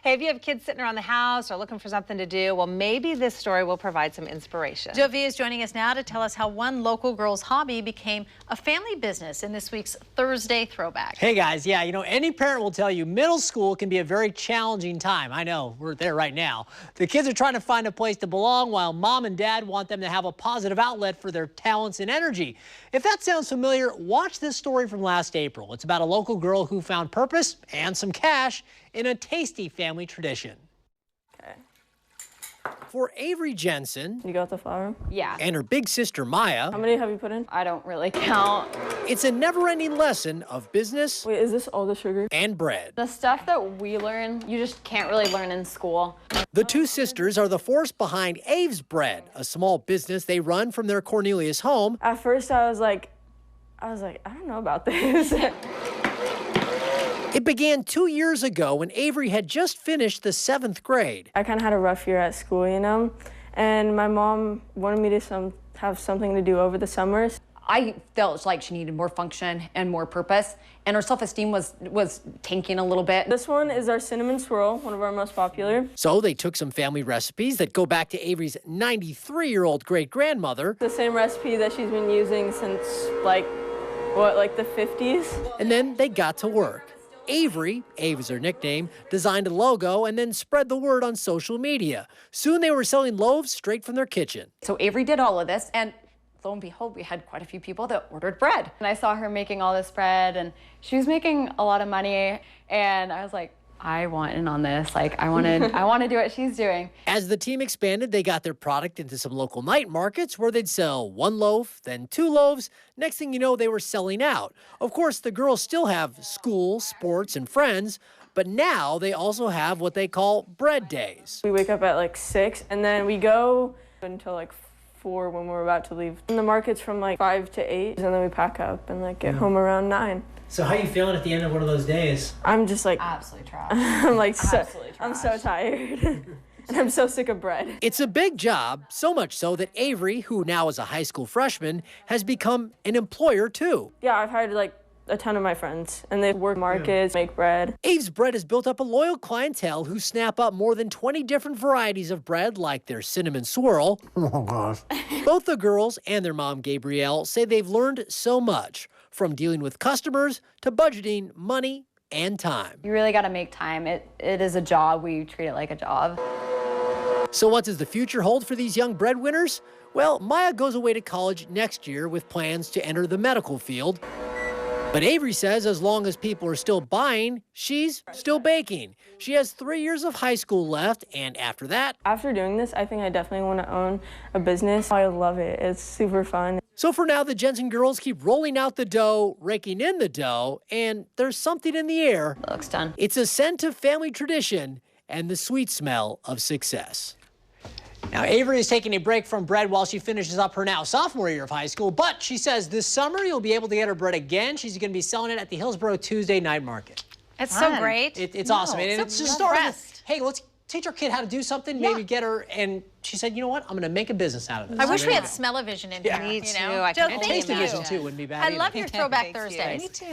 Hey, if you have kids sitting around the house or looking for something to do, well, maybe this story will provide some inspiration. Jovi is joining us now to tell us how one local girl's hobby became a family business in this week's Thursday Throwback. Hey guys, yeah, any parent will tell you middle school can be a very challenging time. I know, we're there right now. The kids are trying to find a place to belong while mom and dad want them to have a positive outlet for their talents and energy. If that sounds familiar, watch this story from last April. It's about a local girl who found purpose and some cash in a tasty family tradition. Okay. For Avery Jensen, You got the flour? Yeah. and her big sister Maya, How many have you put in? I don't really count. it's a never-ending lesson of business Wait, is this all the sugar? and bread. The stuff that we learn, you just can't really learn in school. The two sisters are the force behind Abe's Bread, a small business they run from their Cornelius home. At first I was like, I don't know about this. It began 2 years ago when Avery had just finished the 7th grade. I kind of had a rough year at school, and my mom wanted me to have something to do over the summers. I felt like she needed more function and more purpose, and her self-esteem was tanking a little bit. This one is our cinnamon swirl, one of our most popular. So they took some family recipes that go back to Avery's 93-year-old great-grandmother. The same recipe that she's been using since like the 50s. And then they got to work. Avery, Ave is her nickname, designed a logo and then spread the word on social media. Soon they were selling loaves straight from their kitchen. So Avery did all of this, and lo and behold, we had quite a few people that ordered bread. And I saw her making all this bread, and she was making a lot of money, and I was like, I want in on this. Like, I want to do what she's doing. As the team expanded, they got their product into some local night markets where they'd sell 1 loaf, then 2 loaves. Next thing you know, they were selling out. Of course, the girls still have school, sports, and friends, but now they also have what they call bread days. We wake up at like 6, and then we go until like 4 when we're about to leave. And the market's from like 5 to 8, and then we pack up and like get home around 9. So how are you feeling at the end of one of those days? I'm just like, Absolutely trash. I'm like, Absolutely I'm so tired. And I'm so sick of bread. It's a big job, so much so that Avery, who now is a high school freshman, has become an employer too. Yeah, I've hired like a ton of my friends, and they work markets, make bread. Ave's Bread has built up a loyal clientele who snap up more than 20 different varieties of bread, like their cinnamon swirl. Oh, gosh. Both the girls and their mom, Gabrielle, say they've learned so much, from dealing with customers to budgeting money and time. You really got to make time. It is a job. We treat it like a job. So what does the future hold for these young breadwinners? Well, Maya goes away to college next year with plans to enter the medical field. But Avery says as long as people are still buying, she's still baking. She has 3 years of high school left, and after that... After doing this, I think I definitely want to own a business. I love it. It's super fun. So for now, the Jensen girls keep rolling out the dough, raking in the dough, and there's something in the air. It looks done. It's a scent of family tradition and the sweet smell of success. Now, Avery is taking a break from bread while she finishes up her now sophomore year of high school, but she says this summer you'll be able to get her bread again. She's going to be selling it at the Hillsborough Tuesday night market. It's so great. It's awesome. And so it's just starting, impressed. hey, let's teach our kid how to do something, maybe get her, and she said, you know what, I'm going to make a business out of this. I wish we had smell-o-vision in here. Me you too. know? I Joe, can thank Taste you. vision, too, wouldn't be bad I either. love your Throwback Thanks, you. Thursdays. Me too.